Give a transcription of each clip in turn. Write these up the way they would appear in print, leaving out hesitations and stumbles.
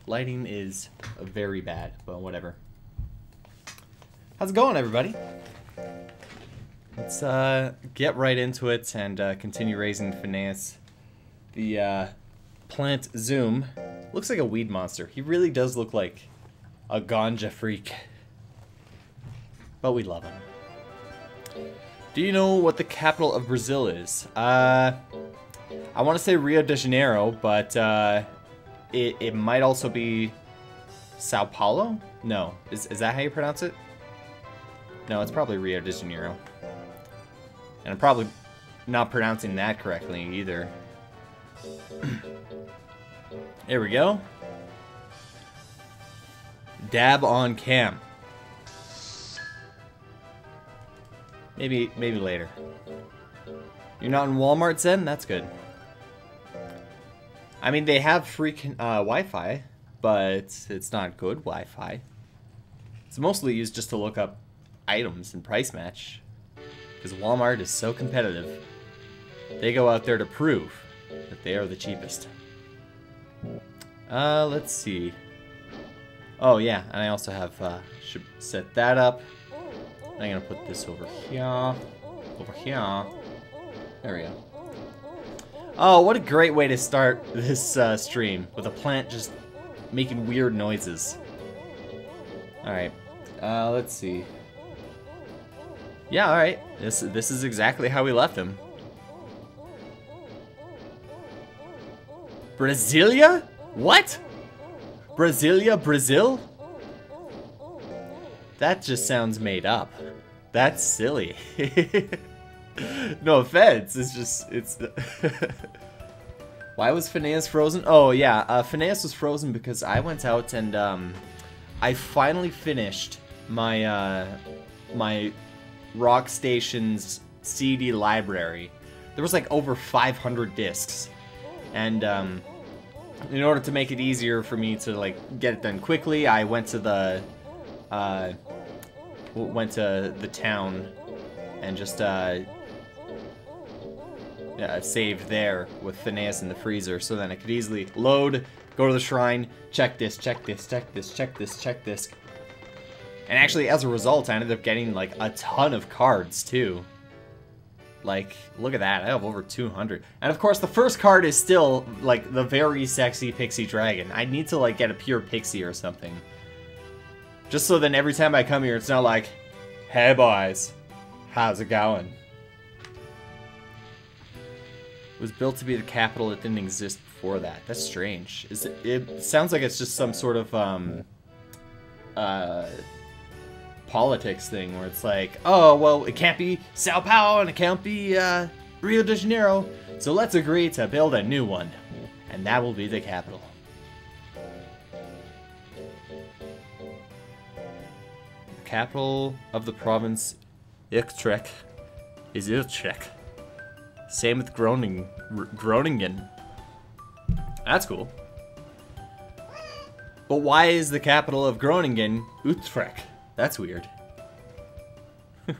Lighting is very bad, but whatever. How's it going, everybody? Let's get right into it and continue raising finance. The plant Zuum looks like a weed monster. He really does look like a ganja freak. But we love him. Do you know what the capital of Brazil is? I want to say Rio de Janeiro, but it might also be Sao Paulo? No. Is that how you pronounce it? No, it's probably Rio de Janeiro. And I'm probably not pronouncing that correctly either. There we go. Dab on cam. Maybe later. You're not in Walmart, Zen? That's good. I mean, they have free Wi-Fi, but it's not good Wi-Fi. It's mostly used just to look up items and price match. Because Walmart is so competitive. They go out there to prove that they are the cheapest. Let's see. Oh yeah, and I also have, should set that up. I'm gonna put this over here. Over here. There we go. Oh, what a great way to start this stream, with a plant just making weird noises. Alright, let's see. Yeah, alright. This is exactly how we left him. Brasilia? What? Brasilia, Brazil? That just sounds made up. That's silly. No offense, it's just, it's... Why was Phineas frozen? Oh yeah, Phineas was frozen because I went out and I finally finished my my Rock Station's CD library. There was like over 500 discs, and in order to make it easier for me to like get it done quickly, I went to the town and just saved there with Phineas in the freezer, so then I could easily load, go to the shrine, check this, check this, check this, check this, check this. And actually, as a result, I ended up getting like a ton of cards too. Like, look at that, I have over 200. And of course, the first card is still like the very sexy pixie dragon. I need to like get a pure pixie or something. Just so then every time I come here, it's not like, hey boys, how's it going? It was built to be the capital. It didn't exist before that. That's strange. It sounds like it's just some sort of politics thing where it's like, oh well, it can't be Sao Paulo and it can't be Rio de Janeiro, so let's agree to build a new one, and that will be the capital. The capital of the province Utrecht is Utrecht. Same with Groningen. That's cool. But why is the capital of Groningen Utrecht? That's weird. Yeah,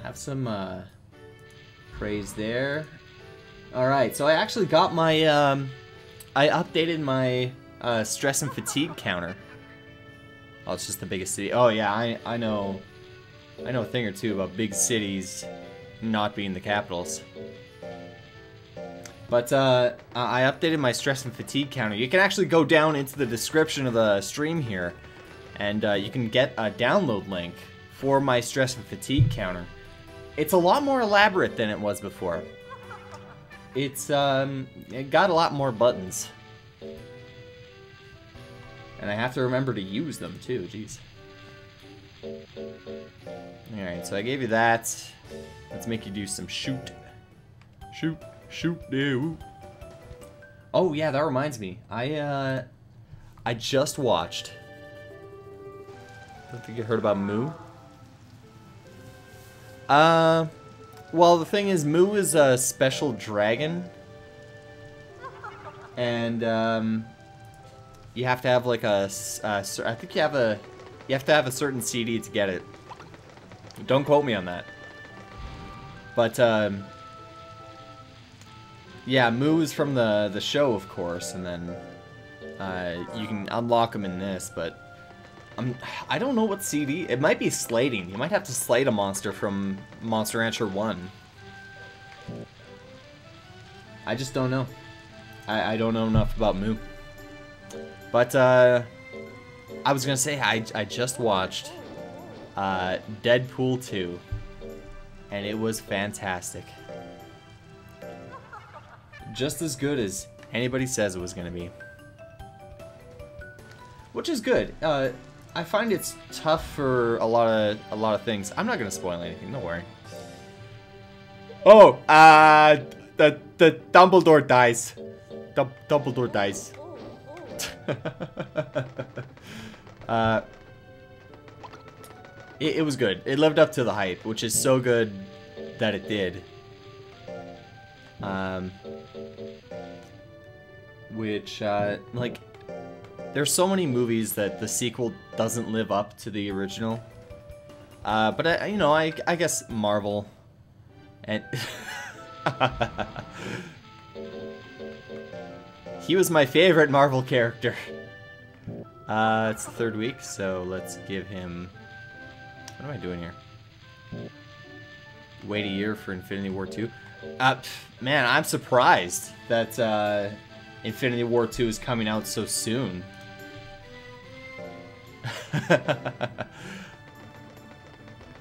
have some praise there. Alright, so I actually got my, I updated my stress and fatigue counter. Oh, it's just the biggest city. Oh yeah, I know a thing or two about big cities not being the capitals. But I updated my stress and fatigue counter. You can actually go down into the description of the stream here, and you can get a download link for my stress and fatigue counter. It's a lot more elaborate than it was before. It's it got a lot more buttons. And I have to remember to use them too, jeez. Alright, so I gave you that. Let's make you do some shoot. Shoot, no. Oh yeah, that reminds me. I just watched. I don't think you heard about Moo. Well, the thing is, Moo is a special dragon. And, you have to have like I think you have to have a certain CD to get it. Don't quote me on that. But, Yeah, Moo is from the show, of course, and then you can unlock him in this, but I don't know what CD. It might be slating. You might have to slate a monster from Monster Rancher 1. I just don't know. I don't know enough about Moo. But I was gonna say I just watched Deadpool 2, and it was fantastic. Just as good as anybody says it was gonna be. Which is good. I find it's tough for a lot of things. I'm not gonna spoil anything. Don't worry. Oh, the Dumbledore dies. Dumbledore dies. It was good. It lived up to the hype, which is so good that it did. Like, there's so many movies that the sequel doesn't live up to the original. But I guess Marvel and he was my favorite Marvel character. It's the 3rd week, so let's give him... What am I doing here? Wait a year for Infinity War 2. Man, I'm surprised that Infinity War 2 is coming out so soon.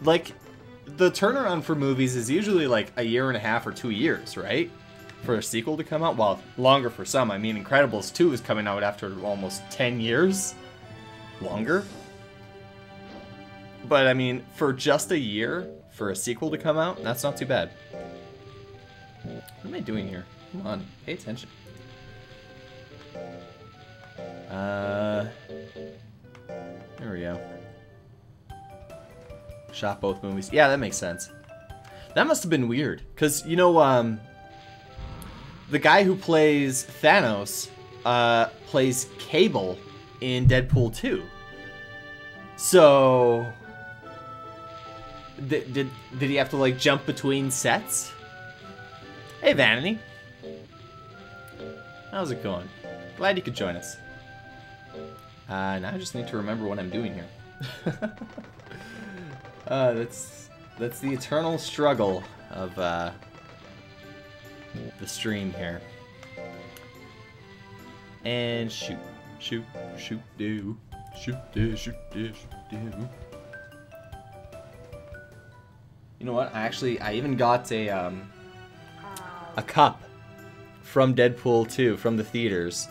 Like, the turnaround for movies is usually like a year and a half or 2 years, right? For a sequel to come out? Well, longer for some. I mean, Incredibles 2 is coming out after almost 10 years. Longer. But, I mean, for just a year, for a sequel to come out, that's not too bad. What am I doing here? Come on, pay attention. There we go. Shot both movies. Yeah, that makes sense. That must have been weird. Because, you know, the guy who plays Thanos, plays Cable in Deadpool 2. So... Did he have to, like, jump between sets? Hey, Vanity. How's it going? Glad you could join us. Now I just need to remember what I'm doing here. That's the eternal struggle of, the stream here. And shoot. Shoot, shoot, do. Shoot, do, shoot, do, shoot, do. You know what? I even got a cup from Deadpool 2 from the theaters.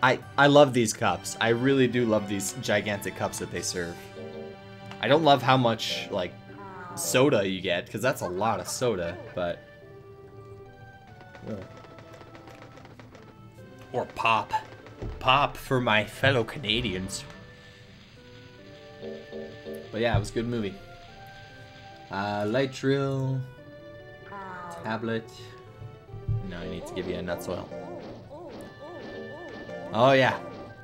I love these cups. I really do love these gigantic cups that they serve. I don't love how much, like, soda you get, because that's a lot of soda, but... Or pop. Pop for my fellow Canadians. But yeah, it was a good movie. Light drill. Tablet. No, I need to give you a nut soil. Oh yeah.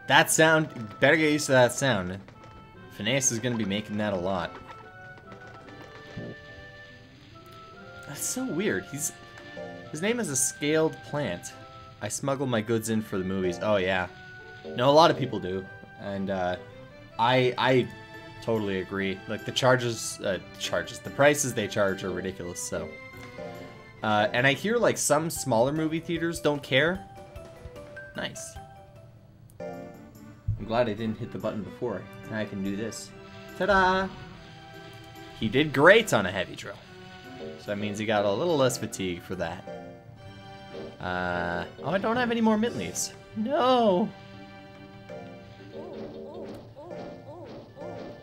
That sound, better get used to that sound. Finesse is gonna be making that a lot. That's so weird. His name is a scaled plant. I smuggle my goods in for the movies. Oh yeah. No, a lot of people do. And I totally agree. Like the the prices they charge are ridiculous, so. And I hear like some smaller movie theaters don't care. Nice. I'm glad I didn't hit the button before. Now I can do this. Ta-da! He did great on a heavy drill. So that means he got a little less fatigue for that. Oh, I don't have any more mint leaves. No!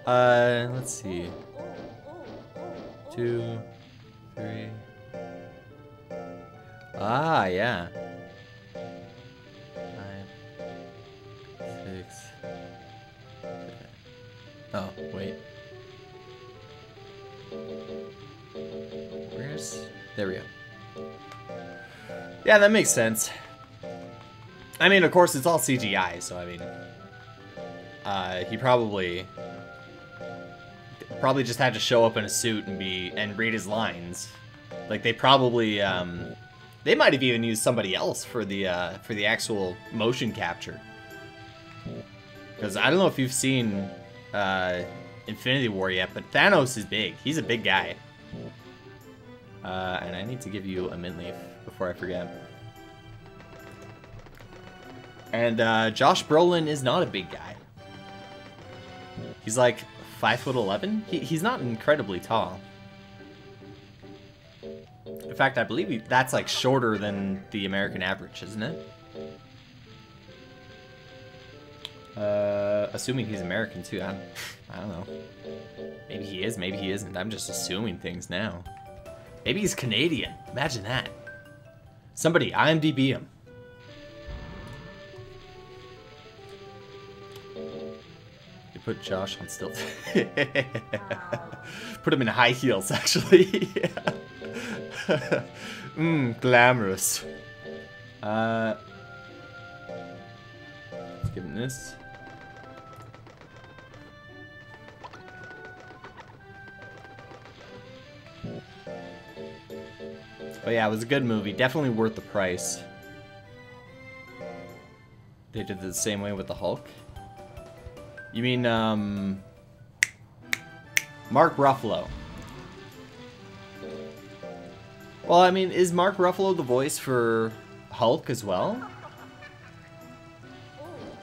Let's see. 2, 3. Ah, yeah. 5, 6. 7. Oh, wait. Where's... There we go. Yeah, that makes sense. I mean, of course, it's all CGI, so I mean... he probably just had to show up in a suit and read his lines. Like, they probably, They might have even used somebody else for the actual motion capture. Because I don't know if you've seen Infinity War yet, but Thanos is big. He's a big guy. And I need to give you a mint leaf before I forget. And Josh Brolin is not a big guy. He's like 5'11". He's not incredibly tall. In fact, I believe that's like shorter than the American average, isn't it? Assuming he's American too. I don't know. Maybe he is, maybe he isn't. I'm just assuming things now. Maybe he's Canadian. Imagine that. Somebody IMDb him. You put Josh on stilts. Put him in high heels, actually. Glamorous. Let's give him this. But yeah, it was a good movie. Definitely worth the price. They did it the same way with the Hulk. You mean, Mark Ruffalo. Well, I mean, is Mark Ruffalo the voice for Hulk as well?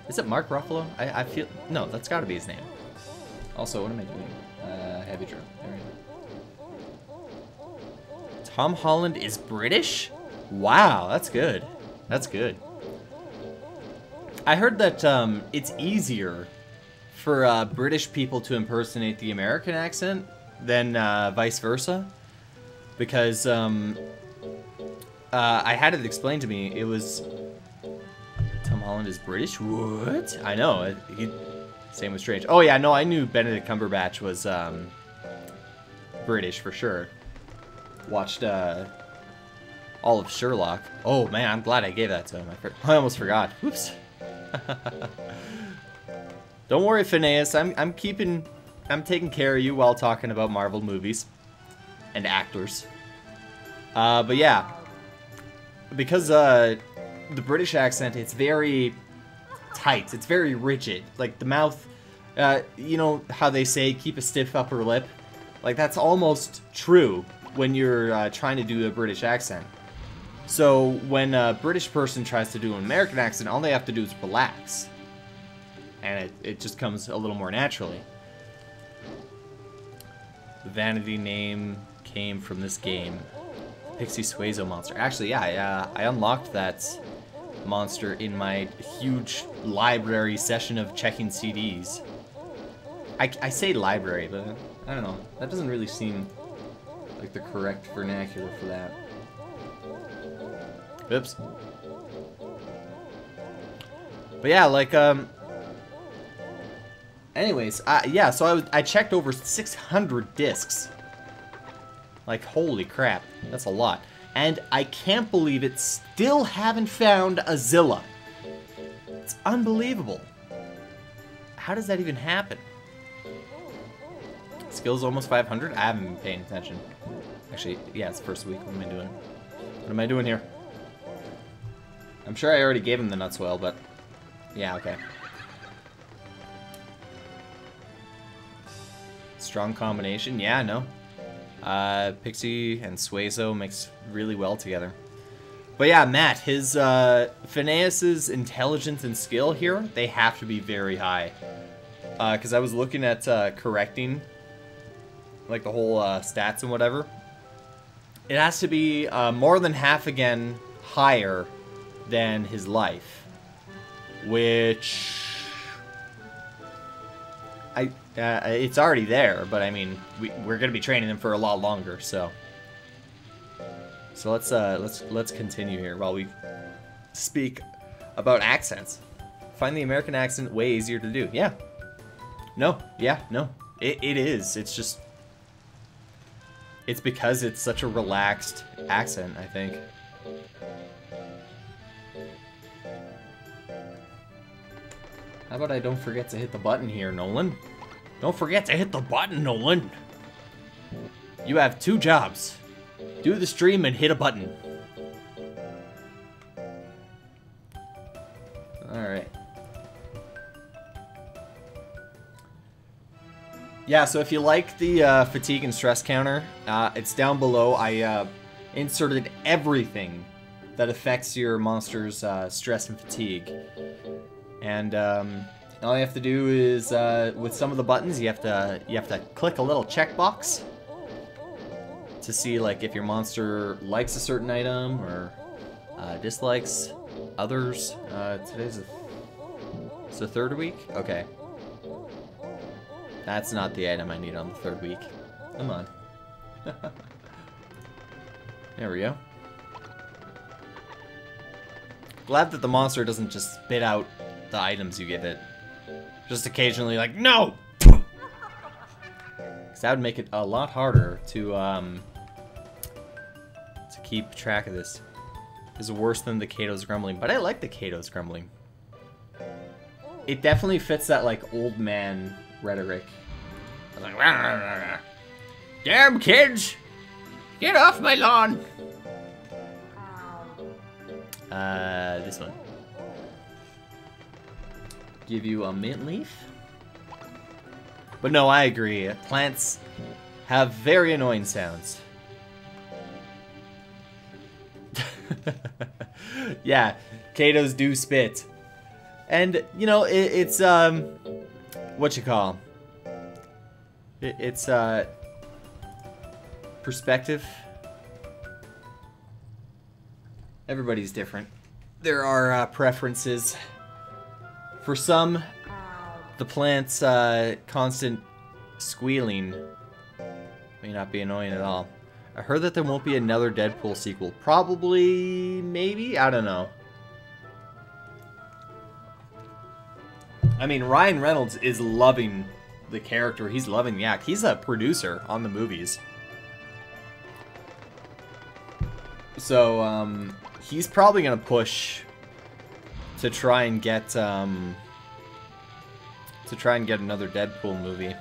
Is it Mark Ruffalo? I feel... No, that's gotta be his name. Also, what am I doing? Heavy drill. There we go. Tom Holland is British? Wow, that's good. That's good. I heard that it's easier for British people to impersonate the American accent than vice versa. Because I had it explained to me. It was... Tom Holland is British? What? I know. Same with Strange. Oh yeah, no, I knew Benedict Cumberbatch was British for sure. Watched all of Sherlock. Oh man, I'm glad I gave that to him. I almost forgot. Whoops. Don't worry, Phineas. I'm taking care of you while talking about Marvel movies and actors. But yeah, because the British accent, it's very tight. It's very rigid. Like the mouth, you know how they say keep a stiff upper lip? Like that's almost true when you're trying to do a British accent. So when a British person tries to do an American accent, all they have to do is relax. And it just comes a little more naturally. The vanity name came from this game. Pixie Suezo monster. Actually, yeah, I unlocked that monster in my huge library session of checking CDs. I say library, but I don't know. That doesn't really seem like the correct vernacular for that. Oops. But yeah, like, anyways, yeah, so I checked over 600 discs. Like, holy crap, that's a lot. And I can't believe it, still haven't found a Zilla. It's unbelievable. How does that even happen? Skills almost 500? I haven't been paying attention. Actually, yeah, it's the first week. What am I doing? What am I doing here? I'm sure I already gave him the nuts well, but... Yeah, okay. Strong combination? Yeah, no. Pixie and Suezo mix really well together. But yeah, Matt, his Phineas's intelligence and skill here, they have to be very high. Because I was looking at correcting, like the whole stats and whatever. It has to be more than half again higher than his life. Which... it's already there, but I mean, we're gonna be training him for a lot longer, so. So let's continue here while we speak about accents. Find the American accent way easier to do. Yeah. No. Yeah. No. It is. It's just. It's because it's such a relaxed accent, I think. How about I don't forget to hit the button here, Nolan? Don't forget to hit the button, Nolan! You have 2 jobs. Do the stream and hit a button. Alright. Yeah, so if you like the fatigue and stress counter, it's down below. I inserted everything that affects your monster's stress and fatigue. And all you have to do is, with some of the buttons, you have to click a little checkbox to see like if your monster likes a certain item or dislikes others. Today's the third week? Okay. That's not the item I need on the third week. Come on. There we go. Glad that the monster doesn't just spit out the items you give it. Just occasionally like, no! Because that would make it a lot harder to keep track of this. This is worse than the Kato's grumbling, but I like the Kato's grumbling. It definitely fits that like old man rhetoric. Like, rah, rah, rah, rah. Damn kids! Get off my lawn! This one. Give you a mint leaf? But no, I agree. Plants have very annoying sounds. Yeah, Kato's do spit. And, you know, it's, what you call? It's, perspective. Everybody's different. There are, preferences. For some, the plant's, constant squealing may not be annoying at all. I heard that there won't be another Deadpool sequel. Probably, maybe? I don't know. I mean, Ryan Reynolds is loving the character. He's loving the act. He's a producer on the movies. So, he's probably gonna push to try and get another Deadpool movie.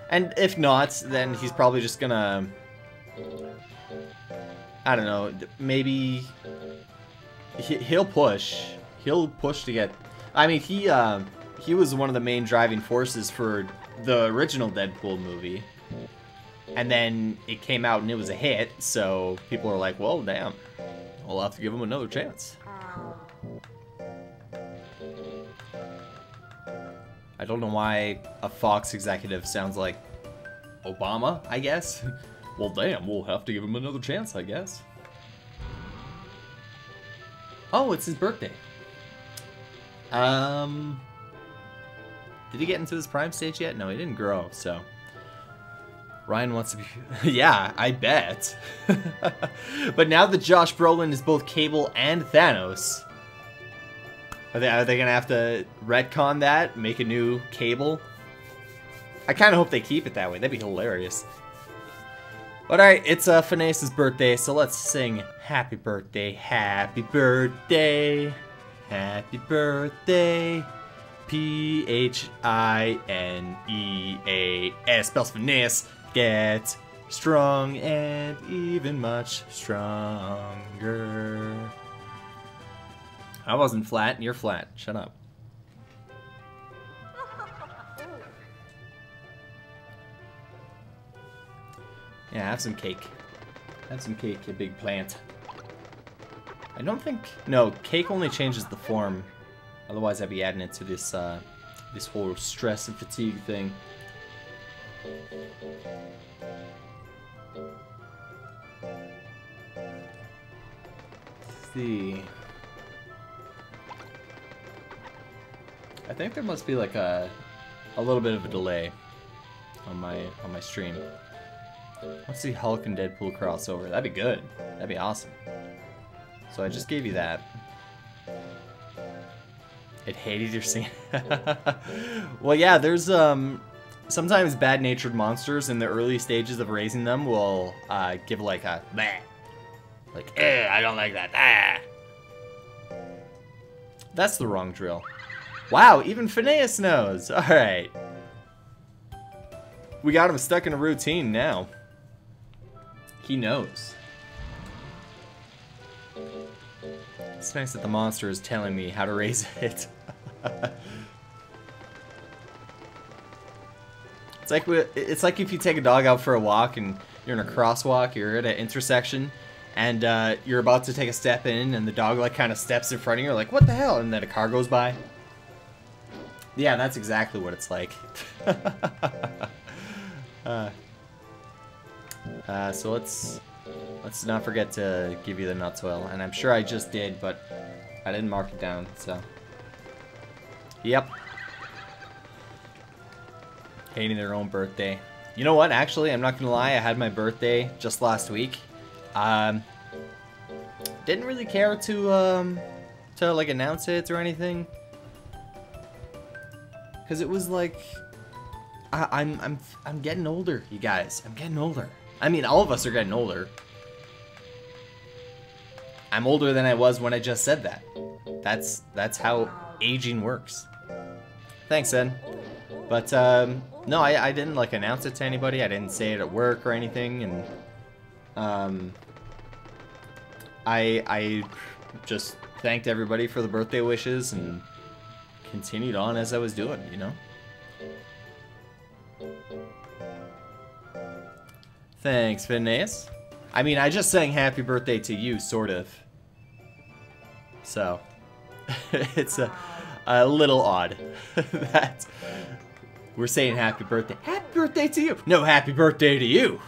And if not, then he's probably just gonna, I don't know, maybe he'll push. He'll push to get. I mean, he was one of the main driving forces for the original Deadpool movie. And then it came out and it was a hit, so people are like, well, damn, we'll have to give him another chance. I don't know why a Fox executive sounds like Obama, I guess. Well, damn, we'll have to give him another chance, I guess. Oh, it's his birthday. Did he get into his prime stage yet? No, he didn't grow, so. Ryan wants to be... Yeah, I bet. But now that Josh Brolin is both Cable and Thanos, are they gonna have to retcon that? Make a new Cable? I kind of hope they keep it that way. That'd be hilarious. But alright, it's Phineas's birthday, so let's sing Happy Birthday, Happy Birthday, Happy Birthday, P-H-I-N-E-A-S, spells Phineas. Get strong and even much stronger. I wasn't flat, and you're flat. Shut up. Yeah, have some cake. Have some cake, you big plant. I don't think... No, cake only changes the form. Otherwise, I'd be adding it to this, this whole stress and fatigue thing. Let's see. I think there must be like a little bit of a delay on my stream. Let's see Hulk and Deadpool crossover. That'd be good. That'd be awesome. So I just gave you that. It hated your scene. Well, yeah, there's sometimes bad-natured monsters in the early stages of raising them will give like a bleh. Like, I don't like that. Ah. That's the wrong drill. Wow, even Phineas knows. Alright. We got him stuck in a routine now. He knows. It's nice that the monster is telling me how to raise it. It's like if you take a dog out for a walk and you're in a crosswalk, you're at an intersection, and you're about to take a step in, and the dog like kind of steps in front of you, like, what the hell? And then a car goes by. Yeah, that's exactly what it's like. So let's not forget to give you the nuts oil, and I'm sure I just did, but I didn't mark it down. So, yep. Hating their own birthday. You know what? Actually, I'm not gonna lie. I had my birthday just last week. Didn't really care to like announce it or anything, because it was like I'm getting older, you guys. I'm getting older. I mean, all of us are getting older. I'm older than I was when I just said that. That's how aging works. Thanks, Ed. But no, I didn't like announce it to anybody. I didn't say it at work or anything, and I just thanked everybody for the birthday wishes and continued on as I was doing, you know. Thanks, Phineas. I mean, I just sang happy birthday to you, sort of. So, it's a little odd that we're saying happy birthday. Happy birthday to you. No, happy birthday to you.